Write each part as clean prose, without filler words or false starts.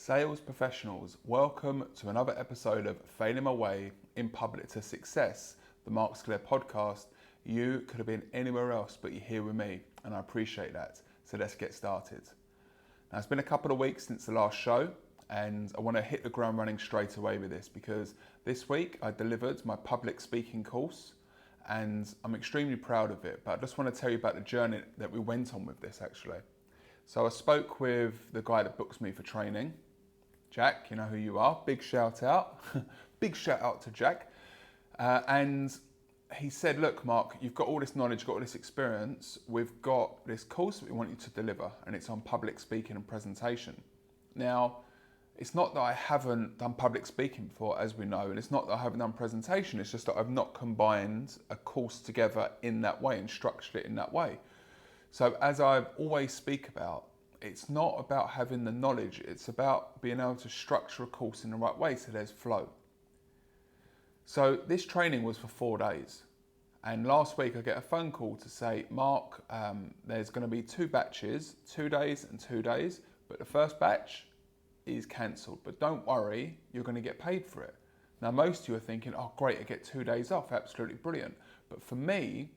Sales professionals, welcome to another episode of Failing My Way in Public to Success, the Mark Sclair podcast. You could have been anywhere else, but you're here with me, and I appreciate that. So let's get started. Now, it's been a couple of weeks since the last show, and I want to hit the ground running straight away with this because this week I delivered my public speaking course, and I'm extremely proud of it. But I just want to tell you about the journey that we went on with this actually. So I spoke with the guy that books me for training, Jack, you know who you are, big shout out. Big shout out to Jack. And he said, look, Mark, you've got all this knowledge, you've got all this experience. We've got this course that we want you to deliver, and it's on public speaking and presentation. Now, it's not that I haven't done public speaking before, as we know, and it's not that I haven't done presentation, it's just that I've not combined a course together in that way and structured it in that way. So as I always speak about, it's not about having the knowledge, it's about being able to structure a course in the right way so there's flow. So this training was for 4 days. And last week I get a phone call to say, Mark, there's going to be 2 batches, 2 days and 2 days, but the first batch is cancelled. But don't worry, you're going to get paid for it. Now most of you are thinking, oh great, I get 2 days off, absolutely brilliant. But for me,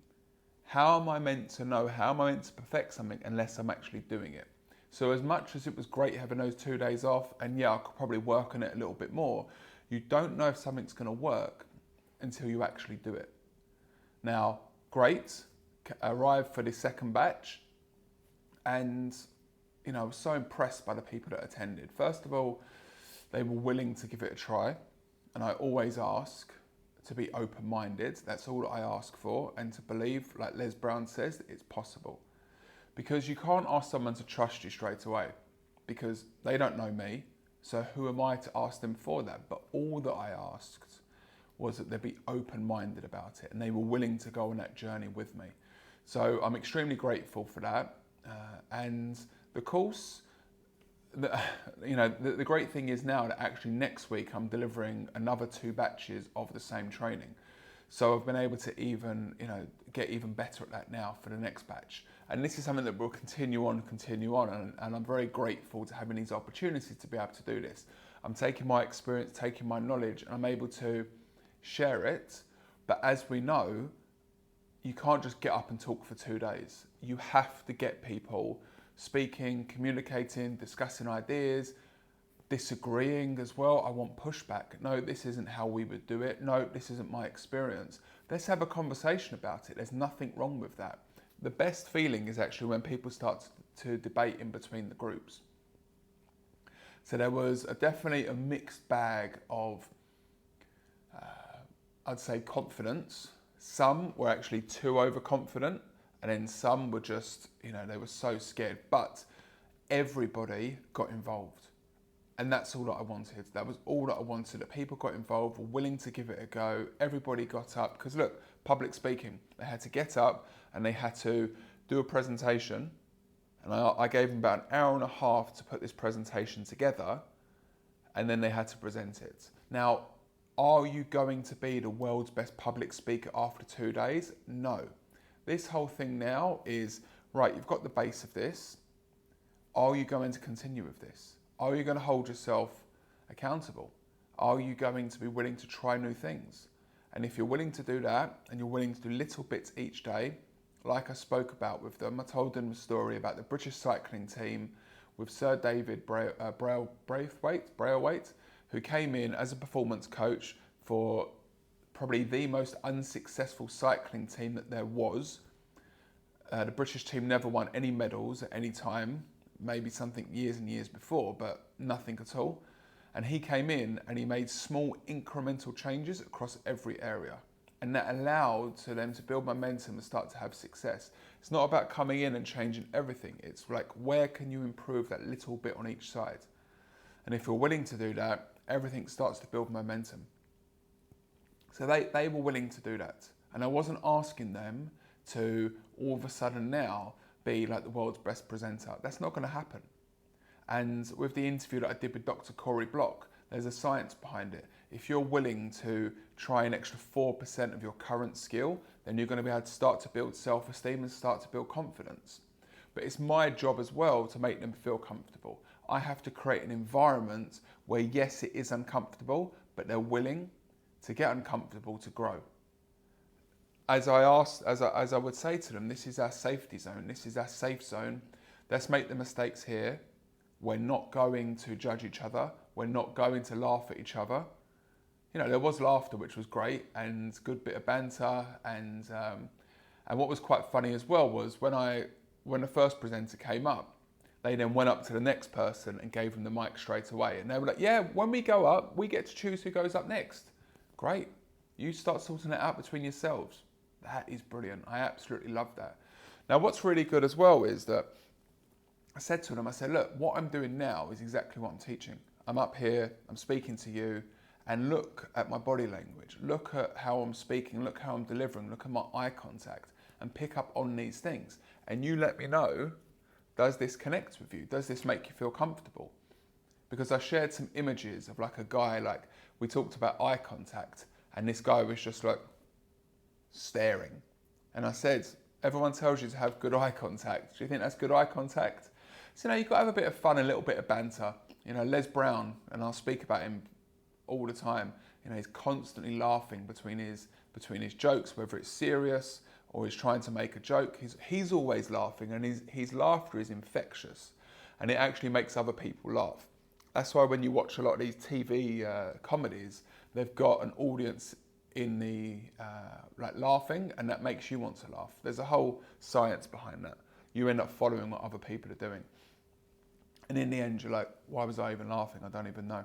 how am I meant to know, how am I meant to perfect something unless I'm actually doing it? So as much as it was great having those 2 days off, and yeah, I could probably work on it a little bit more, you don't know if something's going to work until you actually do it. Now, great, arrived for the second batch, and I was so impressed by the people that attended. First of all, they were willing to give it a try, and I always ask to be open-minded. That's all that I ask for, and to believe, like Les Brown says, that it's possible. Because you can't ask someone to trust you straight away, because they don't know me, so who am I to ask them for that? But all that I asked was that they be open-minded about it, and they were willing to go on that journey with me. So I'm extremely grateful for that. And the course, the great thing is now that actually next week I'm delivering another 2 batches of the same training. So I've been able to get even better at that now for the next batch. And this is something that will continue on, and I'm very grateful to having these opportunities to be able to do this. I'm taking my experience, taking my knowledge, and I'm able to share it. But as we know, you can't just get up and talk for 2 days. You have to get people speaking, communicating, discussing ideas, disagreeing as well. I want pushback. No, this isn't how we would do it. No, this isn't my experience. Let's have a conversation about it. There's nothing wrong with that. The best feeling is actually when people start to debate in between the groups. So there was definitely a mixed bag of, I'd say, confidence. Some were actually too overconfident, and then some were just, they were so scared. But everybody got involved. And that's all that I wanted. That was all that I wanted, that people got involved, were willing to give it a go. Everybody got up, because look, public speaking, they had to get up and they had to do a presentation. And I gave them about an hour and a half to put this presentation together, and then they had to present it. Now, are you going to be the world's best public speaker after 2 days? No. This whole thing now is, right, you've got the base of this. Are you going to continue with this? Are you going to hold yourself accountable? Are you going to be willing to try new things? And if you're willing to do that, and you're willing to do little bits each day, like I spoke about with them, I told them the story about the British cycling team with Sir David Braithwaite, who came in as a performance coach for probably the most unsuccessful cycling team that there was. The British team never won any medals at any time, maybe something years and years before, but nothing at all. And he came in and he made small incremental changes across every area. And that allowed to them to build momentum and start to have success. It's not about coming in and changing everything. It's like, where can you improve that little bit on each side? And if you're willing to do that, everything starts to build momentum. So they were willing to do that. And I wasn't asking them to all of a sudden now be like the world's best presenter. That's not going to happen. And with the interview that I did with Dr. Corey Block, there's a science behind it. If you're willing to try an extra 4% of your current skill, then you're going to be able to start to build self-esteem and start to build confidence. But it's my job as well to make them feel comfortable. I have to create an environment where, yes, it is uncomfortable, but they're willing to get uncomfortable to grow. As I would say to them, this is our safety zone. This is our safe zone. Let's make the mistakes here. We're not going to judge each other. We're not going to laugh at each other. You know, there was laughter, which was great, and good bit of banter. And what was quite funny as well was when the first presenter came up, they then went up to the next person and gave them the mic straight away. And they were like, yeah, when we go up, we get to choose who goes up next. Great. You start sorting it out between yourselves. That is brilliant. I absolutely love that. Now, what's really good as well is that I said to them, I said, look, what I'm doing now is exactly what I'm teaching. I'm up here, I'm speaking to you, and look at my body language. Look at how I'm speaking, look how I'm delivering, look at my eye contact, and pick up on these things. And you let me know, does this connect with you? Does this make you feel comfortable? Because I shared some images of like a guy, like we talked about eye contact, and this guy was just like staring. And I said, everyone tells you to have good eye contact. Do you think that's good eye contact? So, you know, you've got to have a bit of fun, a little bit of banter. You know, Les Brown, and I'll speak about him all the time, you know, he's constantly laughing between his jokes, whether it's serious or he's trying to make a joke. He's always laughing, and his laughter is infectious, and it actually makes other people laugh. That's why when you watch a lot of these TV comedies, they've got an audience in the like laughing, and that makes you want to laugh. There's a whole science behind that. You end up following what other people are doing, and in the end, you're like, why was I even laughing? I don't even know.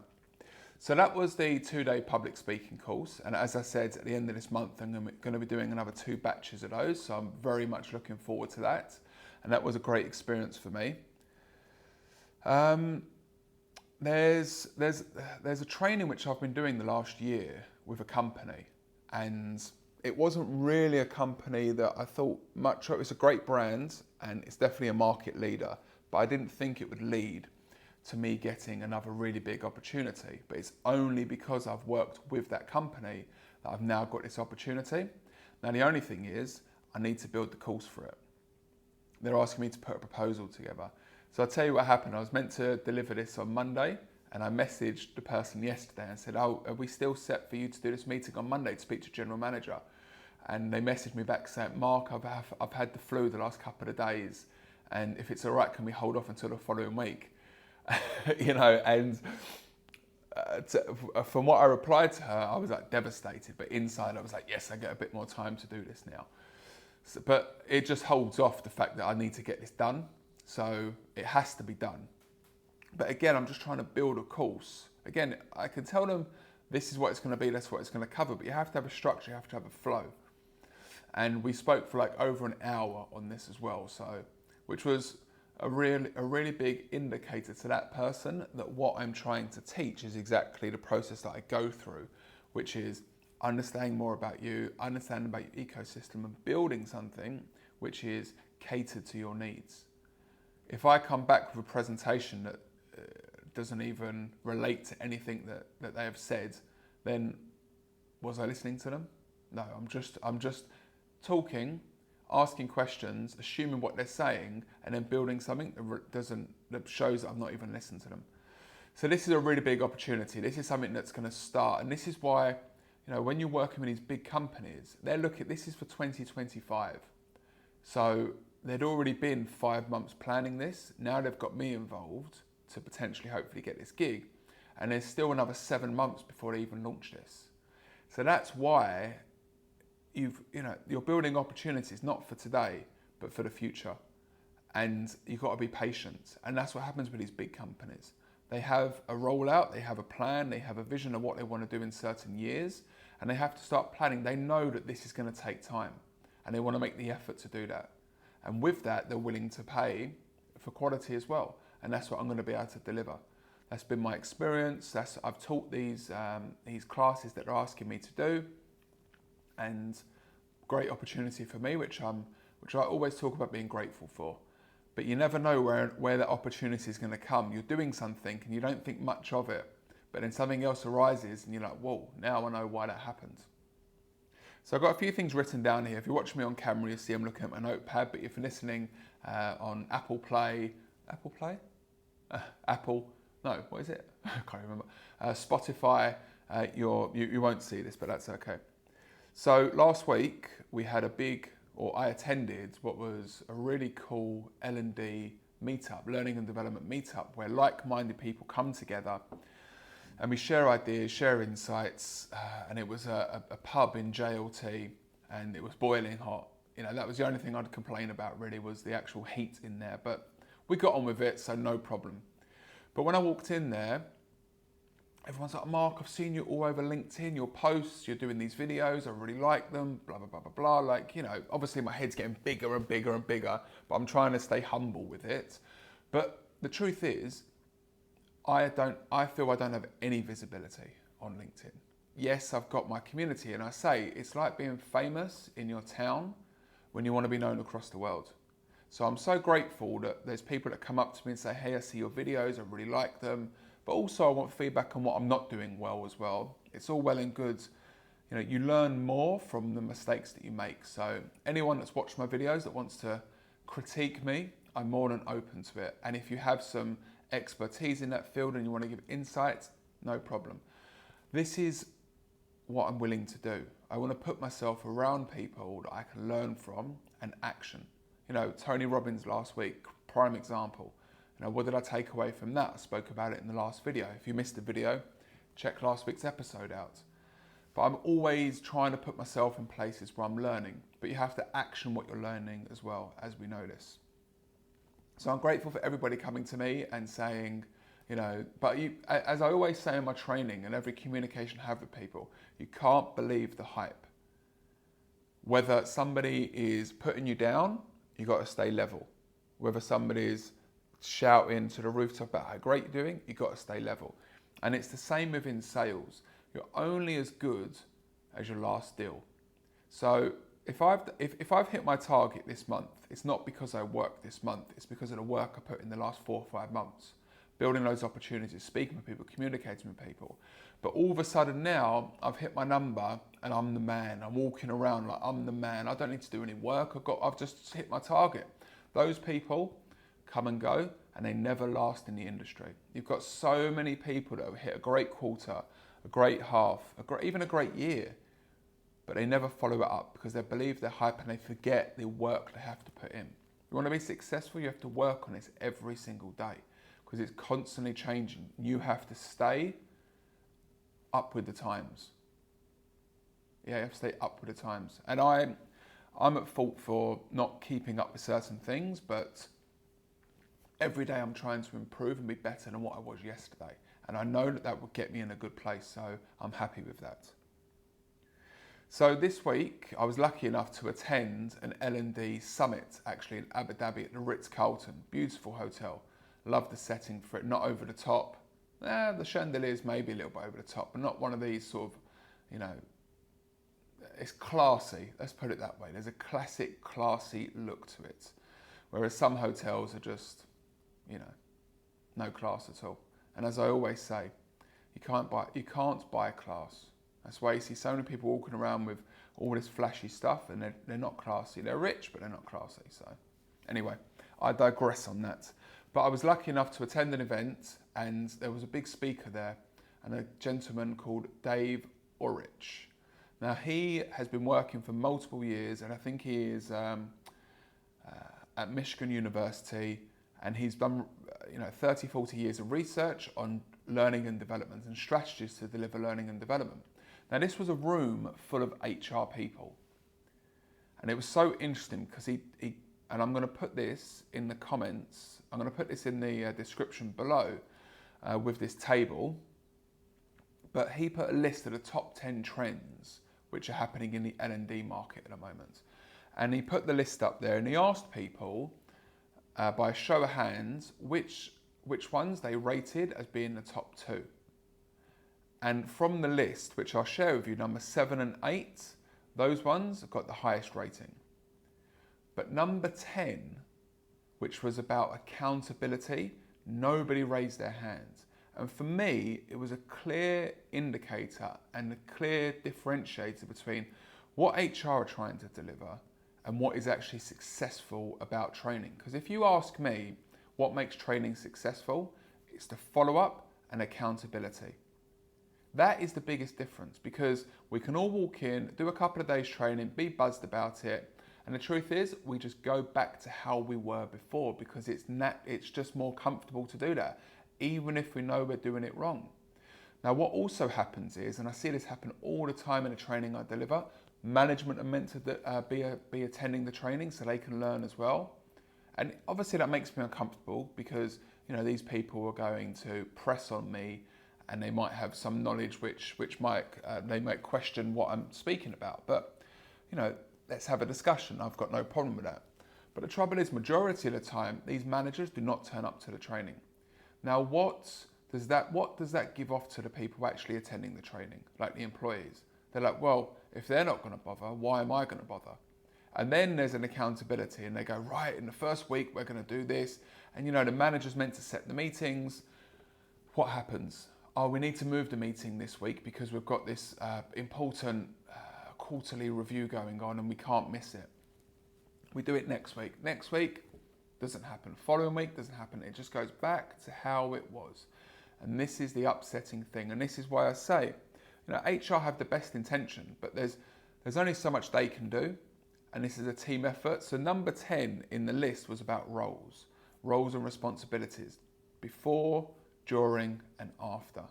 So that was the 2-day public speaking course, and as I said, at the end of this month, I'm going to be doing another 2 batches of those. So I'm very much looking forward to that, and that was a great experience for me. There's a training which I've been doing the last year with a company, and it wasn't really a company that I thought much of. It's a great brand, and it's definitely a market leader, but I didn't think it would lead to me getting another really big opportunity. But it's only because I've worked with that company that I've now got this opportunity. Now the only thing is, I need to build the course for it. They're asking me to put a proposal together. So I'll tell you what happened. I was meant to deliver this on Monday, and I messaged the person yesterday and said, oh, are we still set for you to do this meeting on Monday to speak to General Manager? And they messaged me back saying, Mark, I've had the flu the last couple of days, and if it's all right, can we hold off until the following week? You know, and from what I replied to her, I was like devastated, but inside I was like, yes, I get a bit more time to do this now. So, but it just holds off the fact that I need to get this done. So it has to be done. But again, I'm just trying to build a course. Again, I can tell them this is what it's going to be, that's what it's going to cover, but you have to have a structure, you have to have a flow. And we spoke for like over an hour on this as well, so which was a really big indicator to that person that what I'm trying to teach is exactly the process that I go through, which is understanding more about you, understanding about your ecosystem, and building something which is catered to your needs. If I come back with a presentation that doesn't even relate to anything that they have said, then was I listening to them? No, I'm just talking, asking questions, assuming what they're saying, and then building something that shows that I've not even listened to them. So this is a really big opportunity. This is something that's going to start, and this is why, you know, when you're working with these big companies, this is for 2025. So there'd already been 5 months planning this. Now they've got me involved to potentially, hopefully, get this gig, and there's still another 7 months before they even launch this. So that's why you're building opportunities not for today, but for the future. And you've got to be patient. And that's what happens with these big companies. They have a rollout, they have a plan, they have a vision of what they want to do in certain years, and they have to start planning. They know that this is going to take time, and they want to make the effort to do that. And with that, they're willing to pay for quality as well. And that's what I'm going to be able to deliver. That's been my experience. I've taught these classes that they're asking me to do, and great opportunity for me, which I always talk about being grateful for. But you never know where that opportunity is going to come. You're doing something and you don't think much of it, but then something else arises and you're like, whoa, now I know why that happened. So I've got a few things written down here. If you're watching me on camera, you see I'm looking at my notepad, but if you're listening on Apple Play, Apple, no, what is it? I can't remember. Spotify, you won't see this, but that's okay. So last week I attended what was a really cool L&D meetup, learning and development meetup, where like-minded people come together and we share ideas, share insights, and it was a pub in JLT, and it was boiling hot. That was the only thing I'd complain about really, was the actual heat in there, but we got on with it, so no problem. But when I walked in there, everyone's like, Mark, I've seen you all over LinkedIn, your posts, you're doing these videos, I really like them, blah, blah, blah, blah, blah. Obviously my head's getting bigger and bigger and bigger, but I'm trying to stay humble with it. But the truth is, I feel I don't have any visibility on LinkedIn. Yes, I've got my community, and I say it's like being famous in your town when you want to be known across the world. So I'm so grateful that there's people that come up to me and say, hey, I see your videos, I really like them. But also I want feedback on what I'm not doing well as well. It's all well and good. You learn more from the mistakes that you make. So anyone that's watched my videos that wants to critique me, I'm more than open to it. And if you have some expertise in that field and you want to give insights, no problem. This is what I'm willing to do. I want to put myself around people that I can learn from and action. Tony Robbins last week, prime example. What did I take away from that? I spoke about it in the last video. If you missed the video, check last week's episode out. But I'm always trying to put myself in places where I'm learning, but you have to action what you're learning as well, as we know this. So I'm grateful for everybody coming to me and saying, as I always say in my training and every communication I have with people, you can't believe the hype. Whether somebody is putting you down, you got to stay level. Whether somebody's shouting to the rooftop about how great you're doing, you got to stay level. And it's the same within sales. You're only as good as your last deal. So if I've hit my target this month, it's not because I worked this month, it's because of the work I put in the last 4 or 5 months. Building those opportunities, speaking with people, communicating with people. But all of a sudden now, I've hit my number and I'm the man. I'm walking around like I'm the man. I don't need to do any work. I've just hit my target. Those people come and go, and they never last in the industry. You've got so many people that have hit a great quarter, a great half, even a great year, but they never follow it up because they believe they're hype and they forget the work they have to put in. You want to be successful, you have to work on this every single day because it's constantly changing. You have to stay up with the times. Yeah, you have to stay up with the times. And I'm at fault for not keeping up with certain things, but every day I'm trying to improve and be better than what I was yesterday. And I know that will get me in a good place, so I'm happy with that. So this week, I was lucky enough to attend an L&D summit, actually in Abu Dhabi at the Ritz-Carlton. Beautiful hotel. Love the setting for it, not over the top. The chandeliers maybe a little bit over the top, but not one of these sort of, it's classy, let's put it that way. There's a classic, classy look to it. Whereas some hotels are just, no class at all. And as I always say, you can't buy class. That's why you see so many people walking around with all this flashy stuff and they're not classy. They're rich, but they're not classy. So anyway, I digress on that. But I was lucky enough to attend an event and there was a big speaker there and a gentleman called Dave Ulrich. Now he has been working for multiple years and I think he is at Michigan University and he's done 30, 40 years of research on learning and development and strategies to deliver learning and development. Now this was a room full of HR people and it was so interesting because he and I'm going to put this in the comments, I'm going to put this in the description below with this table, but he put a list of the top 10 trends which are happening in the L&D market at the moment. And he put the list up there and he asked people by a show of hands which ones they rated as being the top 2. And from the list, which I'll share with you, number 7 and 8, those ones have got the highest rating. But number 10, which was about accountability, nobody raised their hands. And for me, it was a clear indicator and a clear differentiator between what HR are trying to deliver and what is actually successful about training. Because if you ask me what makes training successful, It's the follow-up and accountability. That is the biggest difference, because we can all walk in, do a couple of days training, be buzzed about it, and the truth is we just go back to how we were before, because it's just more comfortable to do that, even if we know we're doing it wrong. Now, what also happens is, and I see this happen all the time in the training I deliver, management are meant to be attending the training so they can learn as well. And obviously that makes me uncomfortable, because these people are going to press on me, and they might have some knowledge which they might question what I'm speaking about. But let's have a discussion. I've got no problem with that. But the trouble is, majority of the time, these managers do not turn up to the training. Now, what does that give off to the people actually attending the training, like the employees? They're like, well, if they're not going to bother, why am I going to bother? And then there's an accountability, and they go, right, in the first week, we're going to do this. And the manager's meant to set the meetings. What happens? Oh, we need to move the meeting this week because we've got this important quarterly review going on and we can't miss it. We do it next week. Next week, doesn't happen. Following week, doesn't happen. It just goes back to how it was. And this is the upsetting thing. And this is why I say, HR have the best intention, but there's only so much they can do. And this is a team effort. So number 10 in the list was about roles and responsibilities, before, during, and after.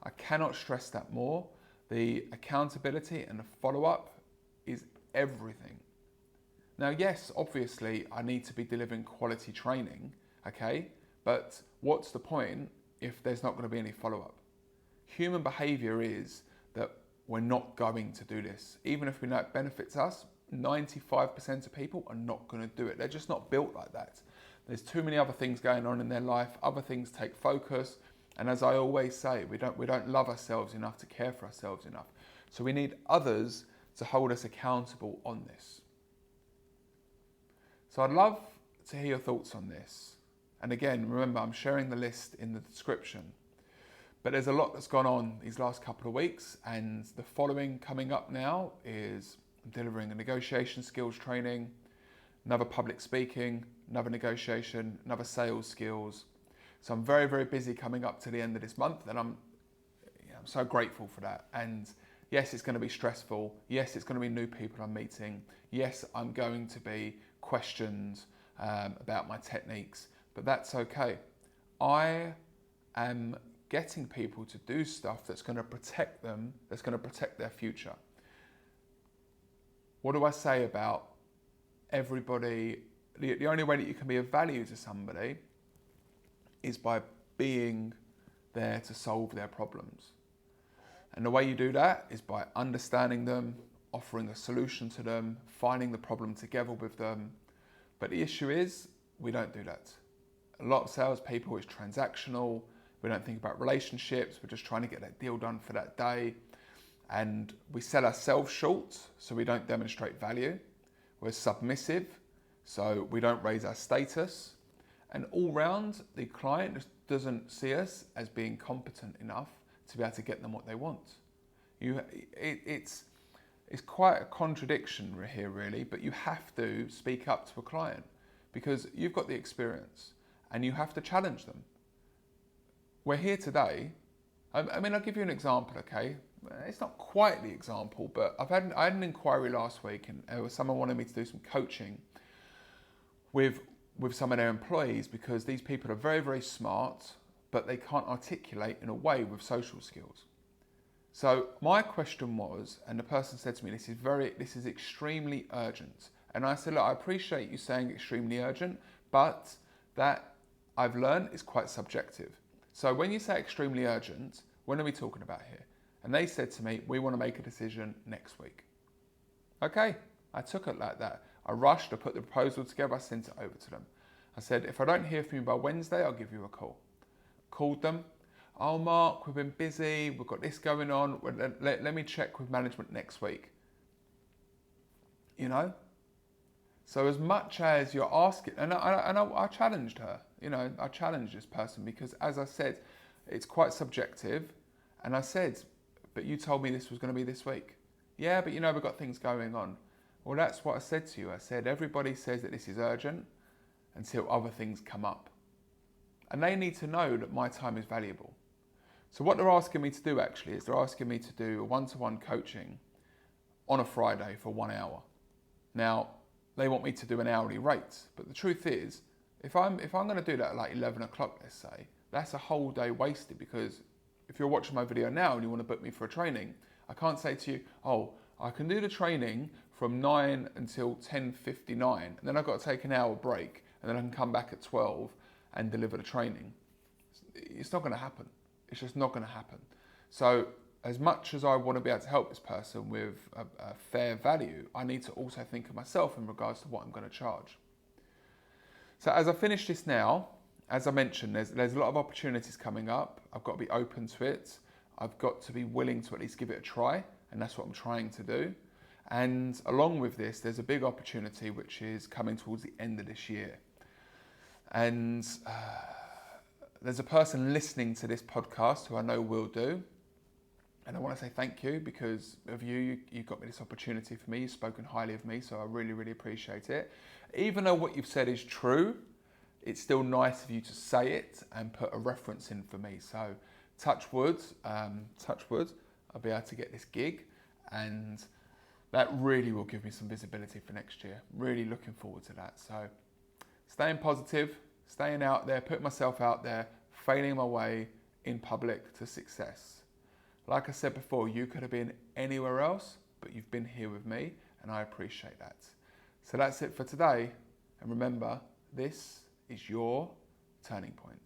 I cannot stress that more. The accountability and the follow-up is everything. Now, yes, obviously, I need to be delivering quality training, okay? But what's the point if there's not going to be any follow-up? Human behavior is that we're not going to do this. Even if we know it benefits us, 95% of people are not going to do it. They're just not built like that. There's too many other things going on in their life. Other things take focus. And as I always say, we don't love ourselves enough to care for ourselves enough. So we need others to hold us accountable on this. So I'd love to hear your thoughts on this. And again, remember, I'm sharing the list in the description. But there's a lot that's gone on these last couple of weeks, and the following coming up now is delivering a negotiation skills training, another public speaking, another negotiation, another sales skills. So I'm very, very busy coming up to the end of this month, and I'm so grateful for that. And yes, it's going to be stressful. Yes, it's going to be new people I'm meeting. Yes, I'm going to be questioned about my techniques, but that's okay. I am getting people to do stuff that's going to protect them, that's going to protect their future. What do I say about everybody? The only way that you can be of value to somebody is by being there to solve their problems. And the way you do that is by understanding them, offering a solution to them, finding the problem together with them. But the issue is, we don't do that. A lot of salespeople is transactional. We don't think about relationships. We're just trying to get that deal done for that day. And we sell ourselves short, so we don't demonstrate value. We're submissive, so we don't raise our status. And all round, the client just doesn't see us as being competent enough to be able to get them what they want. It's quite a contradiction here, really, but you have to speak up to a client because you've got the experience and you have to challenge them. We're here today. I mean, I'll give you an example, okay? It's not quite the example, but I had an inquiry last week, and someone wanted me to do some coaching with some of their employees because these people are very, very smart, but they can't articulate in a way with social skills. So my question was, and the person said to me, this is extremely urgent. And I said, look, I appreciate you saying extremely urgent, but that I've learned is quite subjective. So when you say extremely urgent, what are we talking about here? And they said to me, we want to make a decision next week. Okay, I took it like that. I rushed, I put the proposal together, I sent it over to them. I said, if I don't hear from you by Wednesday, I'll give you a call. Called them. Oh, Mark, we've been busy. We've got this going on. Let me check with management next week. So as much as you're asking, and I challenged her, I challenged this person because, as I said, it's quite subjective. And I said, but you told me this was going to be this week. Yeah, but we've got things going on. Well, that's what I said to you. I said, everybody says that this is urgent until other things come up. and they need to know that my time is valuable. So what they're asking me to do actually is they're asking me to do a one-to-one coaching on a Friday for 1 hour. Now, they want me to do an hourly rate, but the truth is, if I'm going to do that at like 11 o'clock, let's say, that's a whole day wasted, because if you're watching my video now and you want to book me for a training, I can't say to you, oh, I can do the training from 9 until 10:59, and then I've got to take an hour break, and then I can come back at 12 and deliver the training. It's not going to happen. It's just not going to happen. So as much as I want to be able to help this person with a fair value, I need to also think of myself in regards to what I'm going to charge. So as I finish this now, as I mentioned, there's a lot of opportunities coming up. I've got to be open to it. I've got to be willing to at least give it a try, and that's what I'm trying to do. And along with this, there's a big opportunity which is coming towards the end of this year. And there's a person listening to this podcast who I know will do. And I want to say thank you, because of you got me this opportunity for me. You've spoken highly of me, so I really, really appreciate it. Even though what you've said is true, it's still nice of you to say it and put a reference in for me. So touch wood, I'll be able to get this gig, and that really will give me some visibility for next year. Really looking forward to that. So staying positive, staying out there, putting myself out there, failing my way in public to success. Like I said before, you could have been anywhere else, but you've been here with me, and I appreciate that. So that's it for today. And remember, this is your turning point.